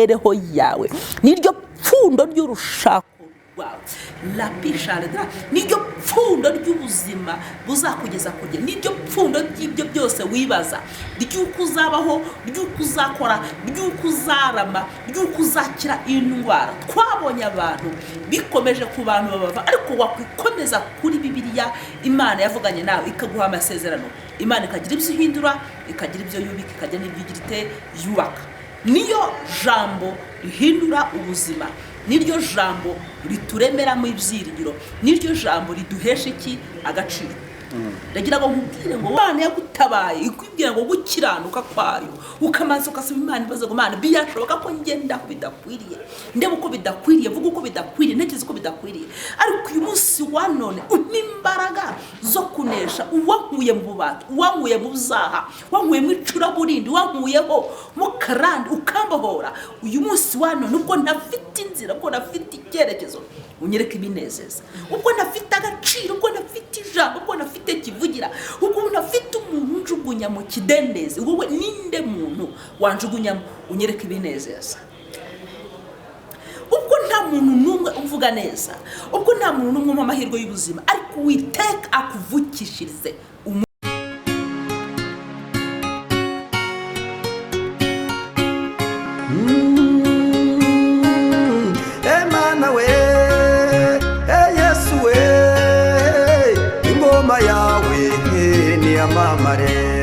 ereho yawe niryo pfundo ry'urushako rwawe lapisharedra niryo pfundo ry'ubuzima buzakugeza kugera niryo pfundo ry'ibyo byose wibaza ry'uko uzabaho ry'uko uzakora ry'uko uzarama ry'uko uzakira indwara. Twabonye abantu bikomeje ku bantu babava ariko wakwikomeza kuri Bibiliya. Imana yavuganye nawe ikaguha amasezerano, Imana ikagira ibyo ihindura, ikagira ibyo yubika, ikagira n'ibyo igira ite yubaka. Niyo jambo rihindura ubuzima, niryo jambo rituremeramo ibyiringiro, niryo jambo riduhesha iki agaciro. Ndagira ngo nkubwire ngo Imana yagutabaye ikwibwira ngo gukiranuka kwayo ukamanza ukasaba Imana ibaza ngo Imana biyashoboka ko ngenda ko bidakwiriye, ndebe uko bidakwiriye, vuga uko bidakwiriye, ntekereza uko bidakwiriye, ariko uyu munsi wa none umpa imbaraga zo kunesha uwankuye mu bubata, uwankuye mu byaha, uwankuye mu icuraburindi, uwankuyeho mu karande ukambohora. Uyu munsi wa none ubwo ntafite inzira, ubwo ntafite icyerekezo, unyereka ibinezeza, ubwo ntafite agaciro, ubwo ntafite ijambo, ubwo ntafite kivugira, ubwo ntafite umuntu unjugunya mu kidendezi. Wowe ninde muntu wanjugunyamo? Unyereka ibinezeza. Ubwo nta muntu n'umwe uvuga neza, ubwo nta muntu n'umwe mu mahirwe y'ubuzima, ariko Uwiteka akuvukishirize Emana we, Yesu we, ingoma yawe ni amamare.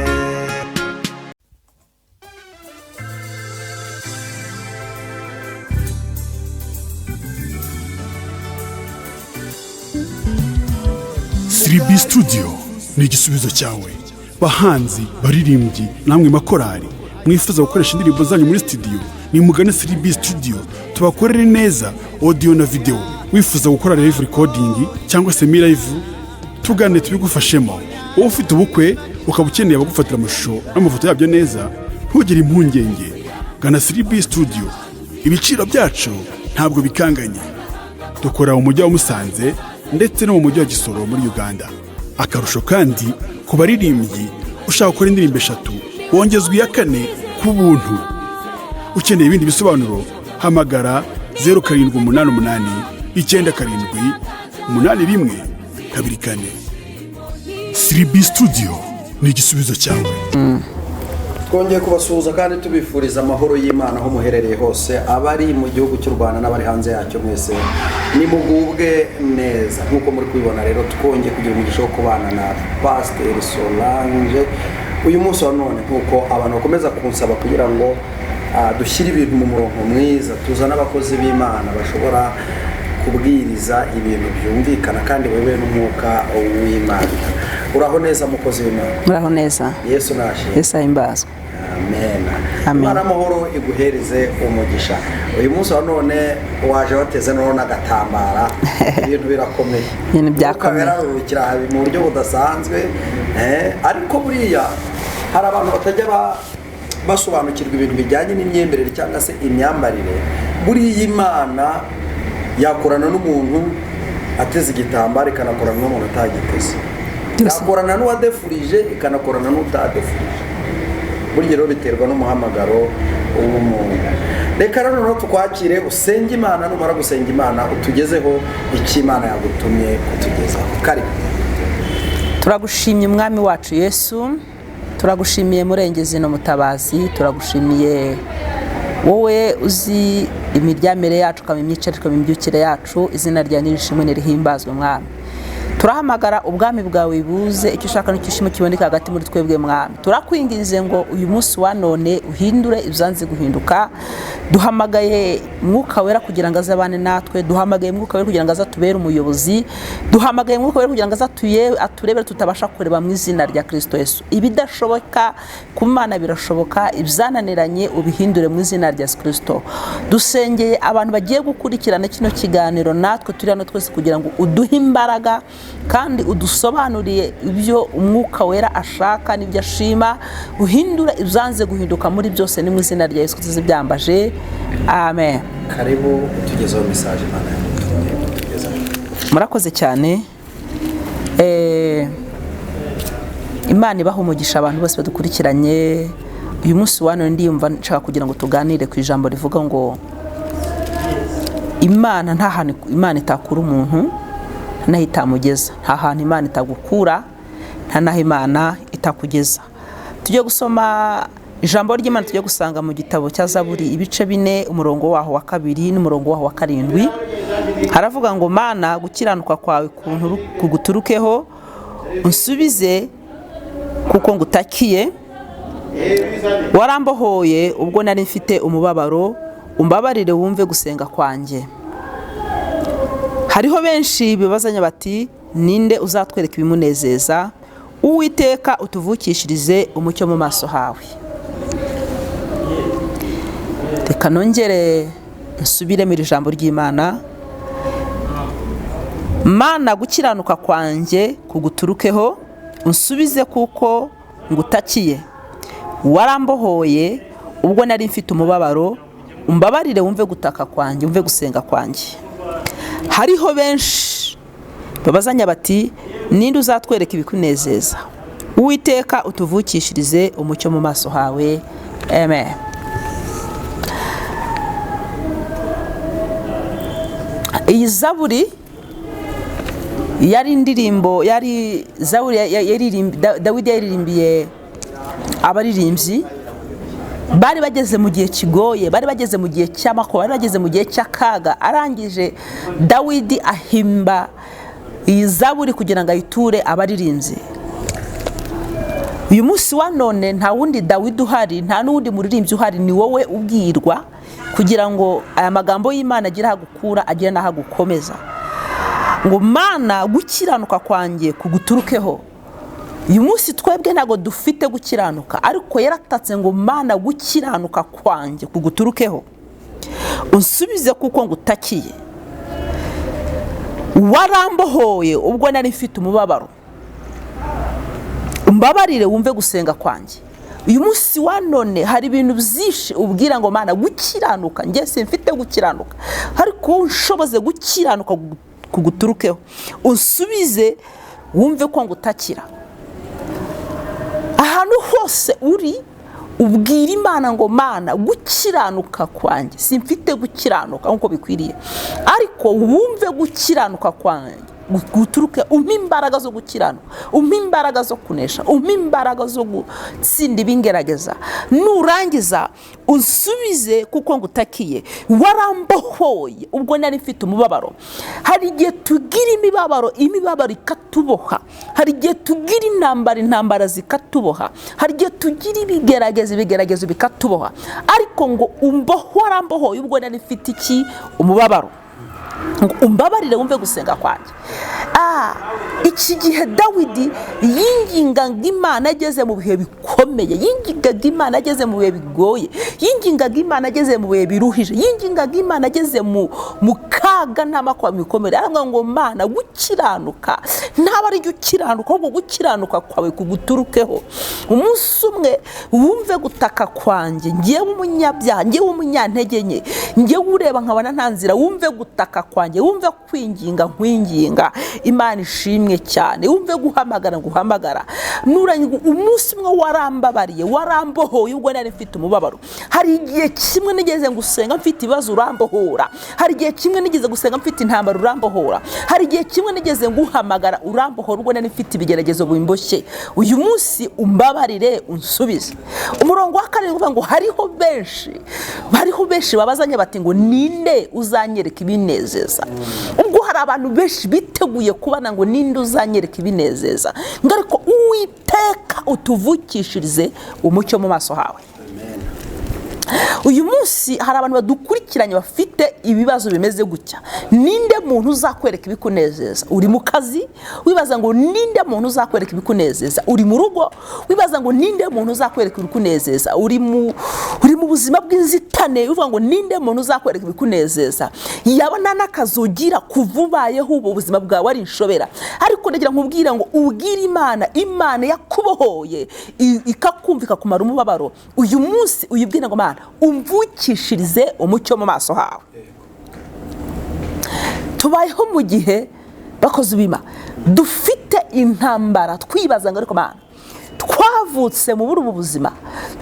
Siribi Studio ni igisubizo cyawe. Bahanzi, baririmbyi, namwe makorari mwifuza gukoresha indirimbo zanyu muri studio, ni mugane Siribi Studio tubakorere neza audio na video. Wifuza gukora live recording cyangwa se live, tugane tubigufashemo. Wowe ufite ubukwe ukaba ukeneye abagufatira amashusho n'amafoto yabyo neza, ntugire impungenge, gana Siribi Studio. Ibiciro byacu ntabwo bikanganye. Dukora mu mujyi wa Musanze ndetse no mu mujyi wa Gisoro muri Uganda. Akarusho kandi ku baririmbyi ushaka gukora indirimbo 3 wongezwa iya 4 ku buntu. Ukeneye ibindi bisobanuro hamagara 0788 97 81 24. Siribi Studio ni igisubizo cyawe. Twongeye kubasuhuza kandi tubifuriza amahoro y'Imana aho muherereye hose, abari mu gihugu cy'u Rwanda n'abari hanze yacyo mwese nimugubwe neza. Nkuko muri kubibona rero twongeye kugira umugisha wo kubana na Pastor Solange uyu munsi wa none, nkuko abantu bakomeza kunsaba kugira ngo dushyire ibintu mu murongo mwiza, tuzana abakozi b'Imana bashobora kubwiriza ibintu byumvikana kandi wewe n'umwuka w'Imana. Uraho neza mukozi w'Imana? Uraho neza. Yesu nashimwe. Yesu ahimbazwe. Amen. Amen. Imana amahoro iguhereze umugisha. Uyu munsi wa none waje wateze none n'agatambara, ibintu birakomeye. Ibintu byakomeye. Ukira mu buryo budasanzwe, ariko buriya hari abantu batajya basobanukirwa ibintu bijyanye n'imyemerere cyangwa se imyambarire. Buriya Imana yakorana n'umuntu ateze igitambaro, ikanakorana n'umuntu atagiteze. Yakorana n'uwadefurije, ikanakorana n'utadefurije. Burya rero biterwa n'umuhamagaro w'umuntu. Reka rero no tukwakire usenge Imana, numara gusenga Imana utugezeho icyo Imana yagutumye kutugezaho. Karibu. Turagushimye Mwami wacu Yesu, turagushimiye Murengezi no Mutabazi, turagushimiye wowe uzi imiryamire yacu, kamwe imyicarire, kamwe imbyukire yacu. Izina rya nirishimwe nirihimbazwe Mwami. Turahamagara ubwami bwawe buze, icyo ushaka n'icyo ushima kiboneka hagati muri twebwe Mwami. Turakwinginze ngo uyu munsi wa none uhindure ibyanze guhinduka. Duhamagaye Mwuka Wera kugira ngo azabane natwe, duhamagaye Mwuka Wera kugira ngo azatubere umuyobozi, duhamagaye Mwuka Wera kugira ngo aturebere tutabasha kureba mu izina rya Kristo Yesu. Ibidashoboka ku Mana birashoboka, ibyananiranye ubihindure mu izina rya Kristo. Dusengeye abantu bagiye gukurikirana kino kiganiro, natwe turi hano twese kugira ngo uduhe imbaraga kandi udusobanuriye ibyo Umwuka Wera ashaka n'ibyo ashima, uhindura ibyanze guhinduka muri byose, ni mu izina rya Yesu Kristo byambaje. Amen. Karibu tugezeho message Imana yatugeza. Murakoze cyane. Imana ibaha umugisha abantu bose badukurikiranye uyu munsi wa none ndiyumva nshaka kugira ngo tuganire ku ijambo rivuga ngo Imana nta hantu Imana itakura umuntu naho itamugeza, nta hantu Imana itagukura nta naho Imana itakugeza. Tujye gusoma ijambo ry'Imana, tujye gusanga mu gitabo cya Zaburi ibice 4 umurongo waho wa 2 n'umurongo waho wa 7. Haravuga ngo Mana gukiranuka kwawe kuguturukeho, unsubize kuko ngutakiye, warambohoye ubwo nari mfite umubabaro, umbabarire wumve gusenga kwanjye. Hariho benshi bibazanya bati ninde uzatwereka ibimunezeza, Uwiteka utuvukishirize umucyo mu maso hawe. Reka nongere nsubire mu ijambo ry'Imana. Mana gukiranuka kwanjye kuguturukeho, unsubize kuko ngutakiye, warambohoye ubwo nari mfite umubabaro, umbabarire wumve gutaka kwanjye, wumve gusenga kwanjye. Hariho benshi babazanya bati ninde uzatwereka ibikunezeza, Uwiteka utuvukishirize umucyo mu maso hawe. Amen. Iyi Zaburi yari indirimbo, yari Zaburi Dawidi yaririmbiye abaririmbyi bari bageze mu gihe kigoye, bari bageze mu gihe cy'amakuba, bari bageze mu gihe cy'akaga. Arangije Dawidi ahimba iyi Zaburi kugira ngo ayiture abaririmbyi. Uyu munsi wa none nta wundi Dawidi uhari, nta n'undi muririmbyi uhari, ni wowe ubwirwa kugira ngo aya magambo y'Imana agire ahagukura, agire n'ahagukomeza. Ngo Mana gukiranuka kwanjye kuguturukeho. Uyu munsi twebwe ntago dufite gukiranuka, ariko yaratatse ngo Mana gukiranuka kwanjye kuguturukeho, unsubize kuko ngutakiye, warambohoye ubwo nari mfite umubabaro, umbabarire wumve gusenga kwanjye. Uyu munsi wa none hari ibintu byinshi ubwira ngo Mana gukiranuka, njye simfite gukiranuka, ariko unshoboze gukiranuka kuguturukeho, unsubize wumve ko ngutakira. Ahantu hose uri ubwira Imana ngo Mana gukiranuka kwanjye simfite gukiranuka nkuko bikwiriye, ariko wumve gukiranuka kwanjye guturuke, umpe imbaraga zo gukiranuka, umpe imbaraga zo kunesha, umpe imbaraga zo gutsinda ibingerageza. Nurangiza unsubize kuko ngutakiye, warambohoye ubwo nari mfite umubabaro. Hari igihe tugira imibabaro ikatuboha, hari igihe tugira intambara zikatuboha, hari igihe tugira ibigeragezo bikatuboha, ariko ngo warambohoye ubwo nari mfite iki? Umubabaro. Umbabarire wumve gusenga kwanjye. Iki gihe Dawidi yingingaga Imana ageze mu bihe bikomeye, yingingaga Imana ageze mu bihe bigoye, yingingaga Imana ageze mu bihe biruhije, yingingaga Imana ageze mu kaga n'amakuba bikomeye. Aravuga ngo Mana gukiranuka ntaba ari gukiranuka, ahubwo gukiranuka kwawe kuguturukeho. Umunsi umwe wumve gutaka kwanjye, ngiyewe umunyabyaha, ngiyewe umunyantege nke, ngiyewe ureba nkabona nta nzira, wumve gutaka kwanjye, wumve kwinginga nkwinginga. Imana ishimwe cyane, wumve guhamagara. Nurangiza umunsi umwe warambabariye, warambohoye ubwo nari mfite umubabaro. Hari igihe kimwe nigeze gusenga mfite ibibazo urambohora, hari igihe kimwe nigeze gusenga mfite intambara urambohora, hari igihe kimwe nigeze nguhamagara urambohora ubwo nari mfite ibigeragezo bimboshye. Uyu munsi umbabarire unsubize. Umurongo wa 7 uvuga ngo hariho benshi babazanya bati ngo ninde uzanyereka ibinezeza. Ubwo hari abantu benshi biteguye kubana ngo ninde uzanyereka ibinezeza, ngo ariko Uwiteka utuvukishirize umucyo mu maso hawe. Uyu munsi hari abantu badukurikiranye bafite ibibazo bimeze gutya. Ninde muntu uzakwereka ibikunezeza? Uri mu kazi wibaza ngo ninde muntu uzakwereka ibikunezeza? Uri mu rugo wibaza ngo ninde muntu uzakwereka ibikunezeza? Uri mu buzima bw'inzitane uvuga ngo ninde muntu uzakwereka ibikunezeza? Yabana n'akazogira kuvubayeho ubu buzima bwawe ari inshobera, ariko ndagira nkubwira ngo ubwire Imana yakubohoye ikakumvika kumara umubabaro. Uyu munsi uyibwira ngo Mana umvukishirize umucyo mu maso hawe. Tubayeho mu gihe bakoze ubima dufite intambara, twibaza ngo ariko Mana twavutse muri ubu buzima,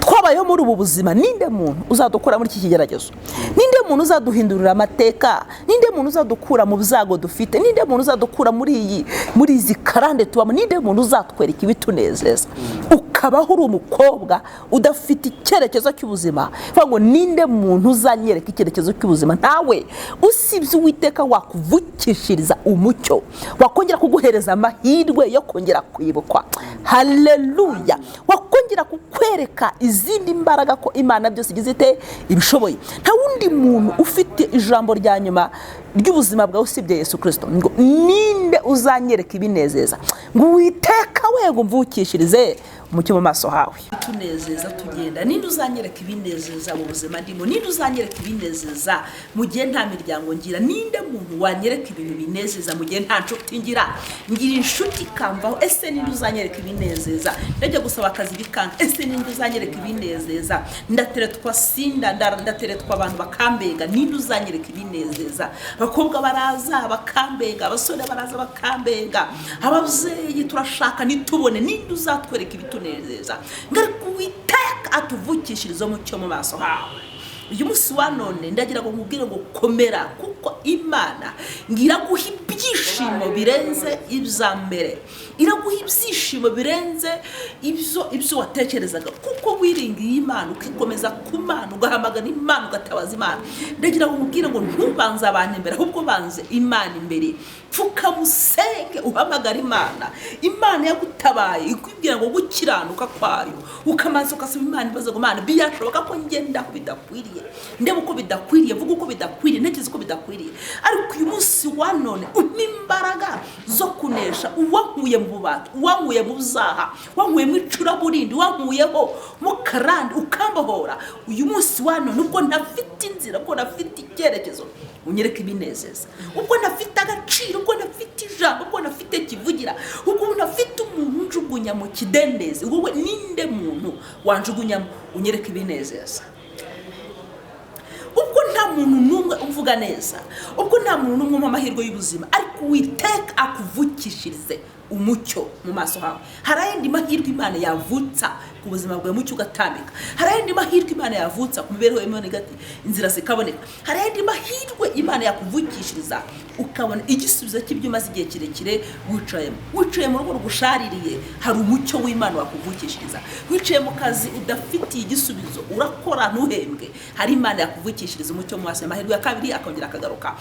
twabayeho muri ubu buzima. Ninde muntu uzadukura muri iki kigeragezo? Ninde muntu uzaduhindurira amateka? Ninde muntu uzadukura mu byago dufite? Ninde muntu uzadukura muri izi karande tubamo? Ninde muntu uzatwereka ibitunezeza? Ukabaho uri umukobwa udafite icyerekezo cy'ubuzima, vuga ngo ninde muntu uzanyereka icyerekezo cy'ubuzima? Nawe usibye Uwiteka wakuvukishiriza umucyo, wakongera kuguhereza amahirwe yo kongera kwibukwa. Haleluya! Wakongera kukwereka izindi mbaraga ko Imana byose igize ite ibishoboye. Nta wundi muntu ufite ijambo rya nyuma ry'ubuzima bwawe usibye Yesu Kristo. Ngo ninde uzanyereka ibinezeza? Ngo Uwiteka wego mvukishirize umucyo mu maso hawe. Tunezeza tugenda. Ninde uzanyereka ibinezeza mu buzima ndimo? Ninde uzanyereka ibinezeza mu gihe nta miryango ngira? Ninde muntu wanyereka ibintu binezeza mu gihe nta nshuti ngira? Ngira inshuti kamvaho. Ese ninde uzanyereka ibinezeza? Ndajya gusaba akazi bikanga. Ese ninde uzanyereka ibinezeza? Ndateretwa sinda, ndateretwa abantu bakambenga. Ninde uzanyereka ibinezeza? Abakobwa baraza bakambenga, abasore baraza bakambenga, ababyeyi turashaka nitubone. Ninde uzatwereka ibitunezeza? Ngariko Uwiteka atuvukishiriza umucyo mu maso hawe. Uyu munsi wa none ndagira ngo nkubwire ngo komera, kuko Imana ngiraguha ibyishimo birenze ibya mbere. Iraguha ibyishimo birenze ibyo watekerezaga, kuko wiringiye Imana, ukikomeza ku Mana, ugahamagara Imana, ugatabaza Imana. Ndagira ngo nkubwire ngo ntubanze abantu imbere, ahubwo banze Imana imbere. Pfuka musenge, uhamagara Imana. Imana yagutabaye ikwibwira ngo gukiranuka kwayo, ukamaze ukasaba Imana ibaza ngo Imana biyashoboka ko ngenda ko bidakwiriye, ndebe uko bidakwiriye, vuga uko bidakwiriye, ntekereza uko bidakwiriye. Ariko uyu munsi wa none umpa imbaraga zo kunesha uwankuye mu bubata, uwankuye mu byaha, uwankuye mu icuraburindi, uwankuyeho mu karande ukambohora. Uyu munsi wa none ubwo ntafite inzira, ubwo ntafite icyerekezo, unyereka ibinezeza. Ubwo ntafite agaciro, ubwo ntafite ijambo, ubwo ntafite kivugira, ubwo ntafite umuntu unjugunya mu kidendezi, wowe ninde muntu wanjugunyamo? Unyereka ibinezeza. Ubwo nta muntu n'umwe uvuga neza, ubwo nta muntu n'umwe mu mahirwe y'ubuzima, ariko Uwiteka akuvukishirize umucyo mu maso hawe. Hari ayandi mahirwe Imana yavutsa ku buzima bwawe, mucyo ugatambika. Hari ayandi mahirwe Imana yavutsa ku mibereho y'Imana igati inzira zikaboneka. Hari ayandi mahirwe Imana yakuvukishiriza ukabona igisubizo cy'ibyo umaze igihe kirekire wicaye mu rugo rugushaririye. Hari umucyo w'Imana wakuvukishiriza. Wicaye mu kazi udafitiye igisubizo, urakora ntuhembwe, hari Imana yakuvukishiriza umucyo mu maso. Amahirwe ya kabiri akongera akagaruka.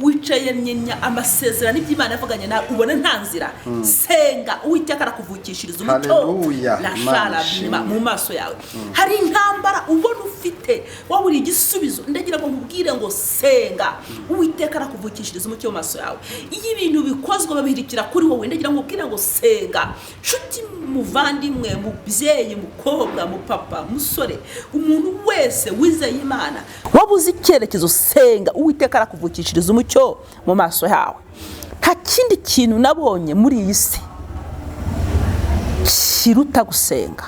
Wicaye nyenya amasezerano y'Imana yavuganye nawe, ubona nta nzira, senga, Uwiteka arakuvukishiriza umucyo mu maso yawe. Hari intambara ubona ufite, wabura igisubizo, ndagira ngo nkubwire ngo senga, Uwiteka arakuvukishiriza umucyo mu maso yawe. Iyo ibintu bikozwe babihirikira kuri wowe, ndagira ngo nkubwire ngo senga. Nshuti, muvandimwe, mubyeyi, mukobwa, mupapa, musore, umuntu wese wizeye Imana, wabuze icyerekezo, senga, Uwiteka arakuvukishiriza umucyo mu maso yawe. Nta kindi kintu nabonye muri iyi si kiruta gusenga.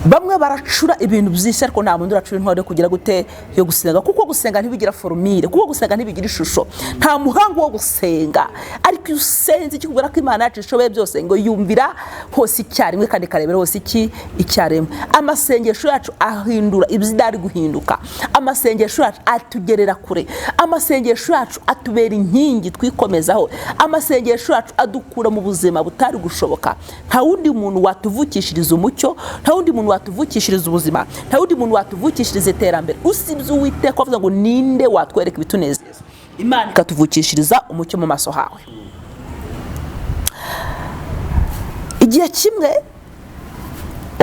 Bamwe baracura ibintu byinshi, ariko nta muntu uracura intwaro yo kugira gute yo gusenga, kuko gusenga ntibigira formule, kuko gusenga ntibigira ishusho, nta muhango wo gusenga. Ariko iyo usenze kikubwira ko Imana yacu ishoboye byose, ngo yumvira hose icyarimwe kandi karebera hose icyarimwe. Amasengesho yacu ahindura ibidari guhinduka. Amasengesho yacu atugerera kure. Amasengesho yacu atubera inkingi twikomezaho. Amasengesho yacu adukura mu buzima butari gushoboka. Nta wundi muntu watuvukishiriza umucyo, nta wundi muntu watuvukishiriza ubuzima, nta wundi muntu watuvukishiriza iterambere usibye Uwiteka. Wavuga ngo ninde watwereka ibitunezeza? Imana ikatuvukishiriza umucyo mu maso hawe. Igihe kimwe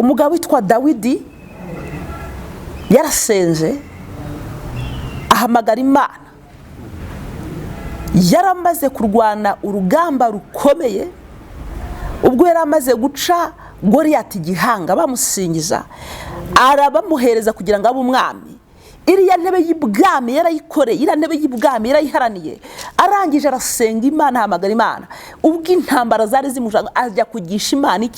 umugabo witwa Dawidi yarasenze, ahamagara Imana. Yaramaze kurwana urugamba rukomeye, ubwo yaramaze guca Goliyati igihanga bamusingiza, arabamuhereza kugira ngo abe umwami. Iriya ntebe y'ibwami yarayikoreye, iriya ntebe y'ibwami yarayiharaniye. Arangije arasenga Imana, ahamagara Imana. Ubwo intambara zari zimushaka, ajya kugisha Imana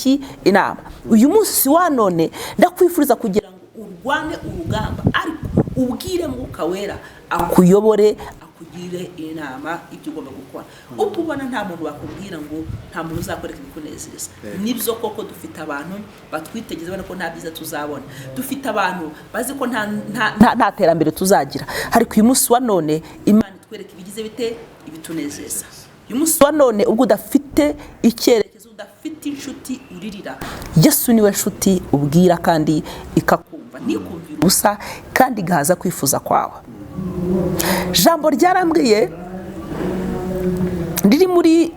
inama. Uyu munsi wa none ndakwifuriza kugira ngo urwane urugamba, ariko ubwire Mwuka Wera akuyobore, akugire inama ibyo ugomba gukora. Uko ubona nta muntu bakubwira ngo nta muntu uzakwereka ibikunezeza, nibyo koko dufite abantu batwitegeza bana ko nta byiza tuzabona, dufite abantu bazi ko nta terambere tuzagira. Ariko uyu munsi wa none Imana itwereka ibigize bite ibitunezeza. Uyu munsi wa none ubwo udafite icyerekezo, udafite inshuti uririra, Yesu niwe nshuti ubwira kandi ikakumva, ntikumvira ubusa kandi igahaza kwifuza kwawe. Jambo ryarambwiye riri muri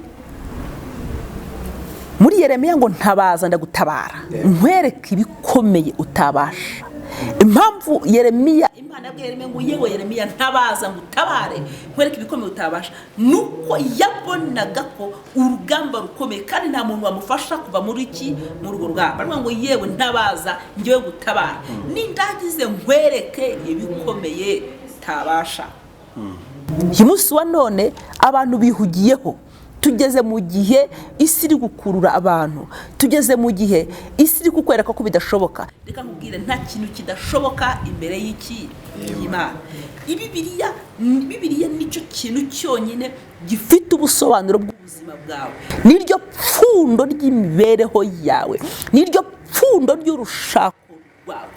Yeremiya ngo ntabaza ndagutabara, nkwereke ibikomeye utabasha. Impamvu Yeremiya, Imana yabwiye Yeremiya ngo yewe Yeremiya ntabaza ngutabare, nkwereke ibikomeye utabasha, nuko yabonaga ko urugamba rukomeye kandi nta muntu wamufasha kuva muri urwo rugamba. Ariko ngo yewe ntabaza ngiye gutabara, nindagize nkwereke ibikomeye utabasha. Uyu munsi wa none abantu bihugiyeho, tugeze mu gihe isi iri gukurura abantu, tugeze mu gihe isi iri kukwereka ko bidashoboka. Reka nkubwire nta kintu kidashoboka imbere y'Imana. Bibiliya nicyo kintu cyonyine gifite ubusobanuro bw'ubuzima bwawe, niryo pfundo ry'imibereho yawe, niryo pfundo ry'urushako rwawe.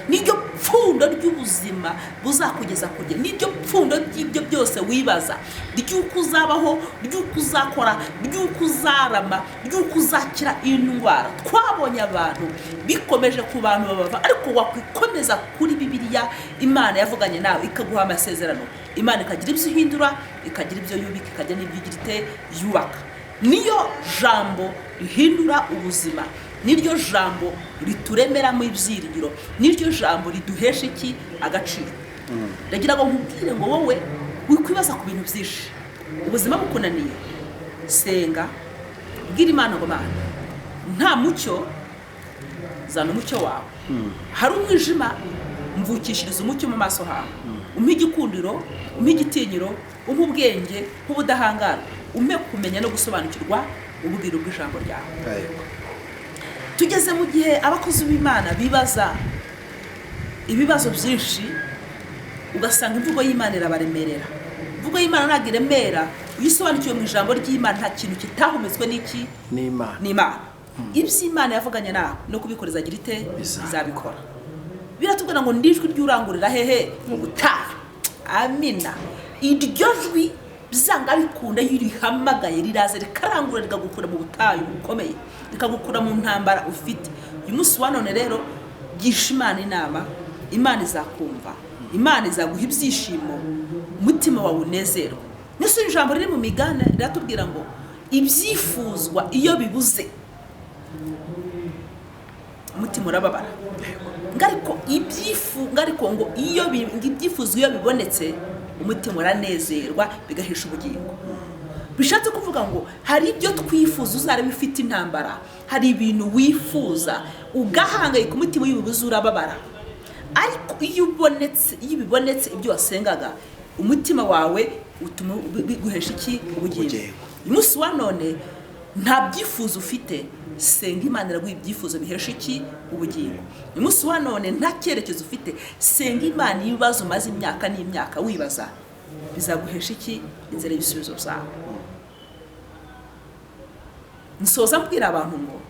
Niryo pfundo ry'ubuzima buzakugeza kujya, niryo pfundo ry'ibyo byose wibaza, ry'uko uzabaho, ry'uko uzakora, ry'uko uzarama, ry'uko uzakira indwara. Twabonye abantu bikomeje ku bantu babava, ariko wakwikomeza kuri Bibiliya. Imana yavuganye nawe ikaguha amasezerano, Imana ikagira ibyo ihindura, ikagira ibyo yubika, ikagira n'ibyo igira ite yubaka. Niyo jambo rihindura ubuzima, niryo jambo rituremeramo ibyiringiro, niryo jambo riduhesha iki agaciro. Ndagira ngo nkubwire ngo wowe wikwibaza ku bintu byinshi, ubuzima bukunaniye, senga, bwira Imana ngo Mana nta mucyo, zana umucyo wawe. Hari umwijima, mvukishiriza umucyo mu maso hawe. Umpe igikundiro, umpe igitinyiro, umpe ubwenge, nk'ubudahangarwa, umpe kumenya no gusobanukirwa ububwiro bw'ijambo ryawe. Tugeze mu gihe abakozi b'Imana bibaza ibibazo byinshi, ugasanga imvugo y'Imana irabaremerera. Imvugo y'Imana ntabwo iremera, uyisobanukiwe mu ijambo ry'Imana nta kintu kitahumetswe n'Imana. Iby'Imana yavuganye nawe no kubikoreza agira ite izabikora. Biratubwira ngo ndijwi ry'urangurira hehe mu butayu. Amina. Iryo jwi bizanga bikunda yirihamagaye riraza rikarangura rigagukura mu butayu bukomeye, rikagukura mu ntambara ufite. Uyu munsi wa none rero gisha Imana inama, Imana izakumva, Imana izaguha ibyishimo, umutima wawe unezerwa. Niso ijambo riri mu Migani riratubwira ngo ibyifuzwa iyo bibuze umutima urababara, ngariko ngo ibyifuzwa iyo bibonetse umutima uranezerwa bigahesha ubugingo. Bishatse kuvuga ngo hari ibyo twifuza uzareba ufite intambara, hari ibintu wifuza ugahangayika umutima w'ibibuze urababara, ariko iyo bibonetse ibyo wasengaga umutima wawe utuma biguhesha iki ubugingo. Uyu munsi wa none nta byifuzo ufite, senga Imana iraguha ibyifuzo bihesha iki ubugingo. Uyu munsi wa none nta cyerekezo ufite, senga Imana ibibazo maze imyaka n'imyaka wibaza bizaguhesha iki inzira y'ibisubizo byawe. Nsoza mbwira abantu ngo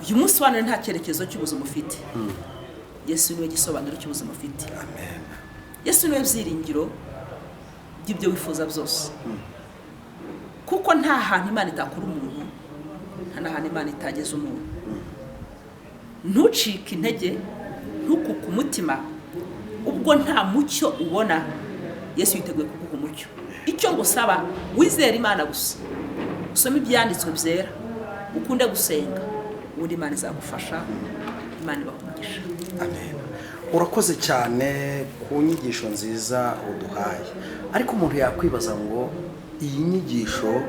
uyu munsi wa none nta cyerekezo cy'ubuzima ufite, Yesu niwe gisobanuro cy'ubuzima ufite. Amen. Yesu niwe byiringiro by'ibyo wifuza byose, kuko nta hantu Imana itakura umuntu, nta hantu Imana itageza umuntu. Ntucike intege, ntukuke umutima, ubwo nta mucyo ubona Yesu yiteguye kuguha umucyo. Icyo ngusaba wizere Imana gusa, usome ibyanditswe byera, ukunde gusenga, ubundi Imana izagufasha, Imana ibakumugisha. Amen. Urakoze cyane ku nyigisho nziza uduhaye, ariko umuntu yakwibaza ngo iyi nyigisho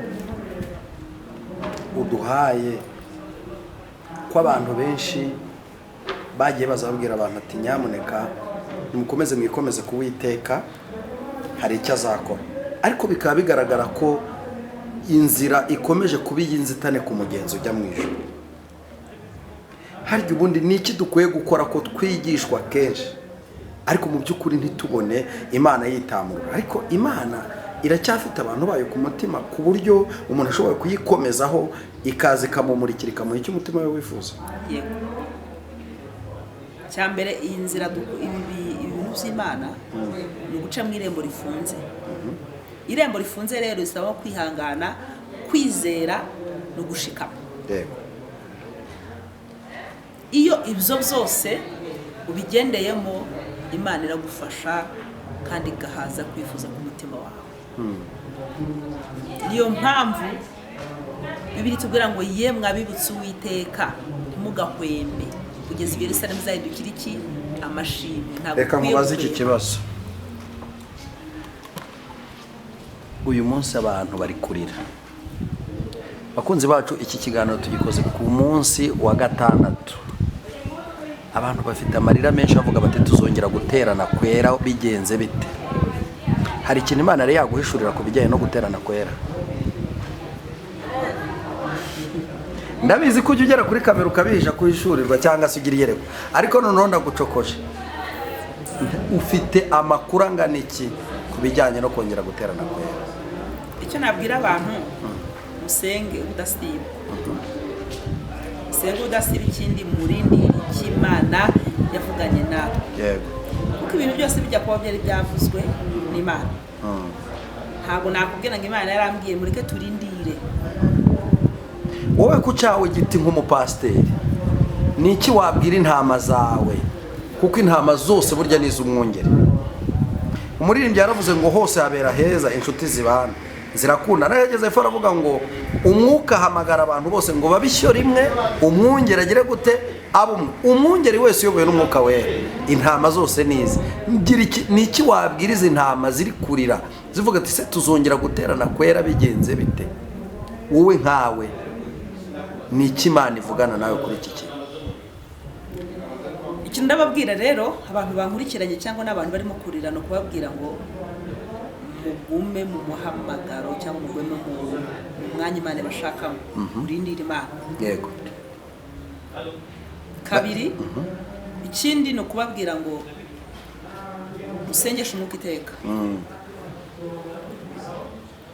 uduhaye ko abantu benshi bagiye bazabwira abantu ati nyamuneka nimukomeze mwikomeze kuwiteka hari icyo azakora, ariko bikaba bigaragara ko inzira ikomeje kuba iy'inzitane ku mugenzi ujya mu ijuru. Harya ubundi ni iki dukwiye gukora ko twigishwa kenshi ariko mu by'ukuri ntitubone Imana yitamurura. Ariko Imana iracyafite abantu bayo ku mutima ku buryo umuntu ashobora kuyikomezaho ikaza ikamumurikira ikamuha icyo umutima we wifuza. Yego. Cyambere iyi nzira ibintu by'Imana ni guca mu irembo rifunze. Irembo rifunze rero risaba kwihangana, kwizera no gushikama. Yego. Iyo ibyo byose ubigendeyemo Imana iragufasha kandi igahaza kwifuza ku mutima wawe. Niyo mpamvu Bibiliya itubwira ngo yemwe abibutse Uwiteka ntimugahwembe kugeza igihe Yerusalemu izahindukira iki amashimwe. Reka nkubaze iki kibazo. Uyu munsi abantu bari kurira. Bakunzi bacu, iki kiganiro tugikoze ku munsi wa gatandatu. Abantu bafite amarira menshi bavuga bati tuzongera guterana kwera bigenze bite? Hari ikintu Imana yari yaguhishurira ku bijyanye no guterana kwera? Ndabizi ko ujya ugera kuri kamera ukabihisha kuhishurirwa cyangwa se ugira iyereko, ariko noneho ndagucokoje. Ufite amakuru angana iki ku bijyanye no kongera guterana kwera? Icyo nabwira abantu, musenge udasiba. Musenge udasiba, ikindi murindi cy'Imana yavuganye nawe. Yego. Kuko ibintu byose bijya kuba byari byavuzwe n'Imana. Ntabwo nakubwira ngo Imana yarambwiye mureke turindire. Wowe ku cyawe giti nk'umupasiteri, ni iki wabwira intama zawe? Kuko intama zose burya ni iz'umwungeri. Umuririmbyi yaravuze ngo hose habera heza inshuti zibana zirakunda. Narageze ifu aravuga ngo umwuka ahamagara abantu bose ngo babishyo rimwe, umwungeri agire gute abumwe. Umwungeri wese uyoboye n'umwuka wera, intama zose nizi. Ni iki wabwira izi ntama ziri kurira zivuga ati se tuzongera guterana kwera bigenze bite? Wowe nkawe ni iki Imana ivugana nawe kuri iki kintu? Ikintu ndababwira rero abantu bankurikiranye cyangwa n'abantu barimo kurira no kubabwira ngo mugume mu muhamagaro cyangwa mugume mu mwanya Imana bashakamo. Urindire Imana. Yego. Kabiri, ikindi no kubabwira ngo musengeshe umwuka iteka.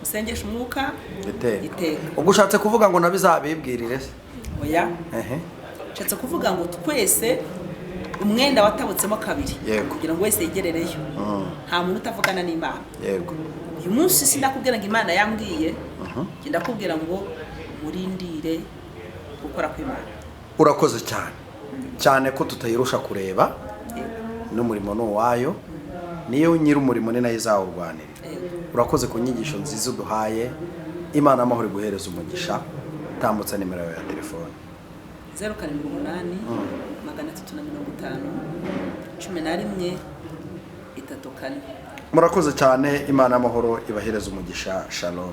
Musengeshe umwuka iteka. Ubwo ushatse kuvuga ngo nabizabibwirire se? Oya. Nshatse kuvuga ngo twese umwenda watabutsemo kabiri kugira ngo wese yegerereyo. Nta muntu utavugana n'Imana. Yego. Uyu munsi sindakubwira ngo Imana yambwiye, ndakubwira ngo murindire gukora kw'Imana. Urakoze cyane ko tutayirusha kureba n'umurimo n'uwayo, niyo nyiri umurimo ni nayo izawurwanira. Urakoze ku nyigisho nziza uduhaye. Imana amahoro iguhereza umugisha. Tambutsa nimero yawe ya telefone. 078 350 11 34. Murakoze cyane. Imana amahoro ibahereza umugisha. Shalom.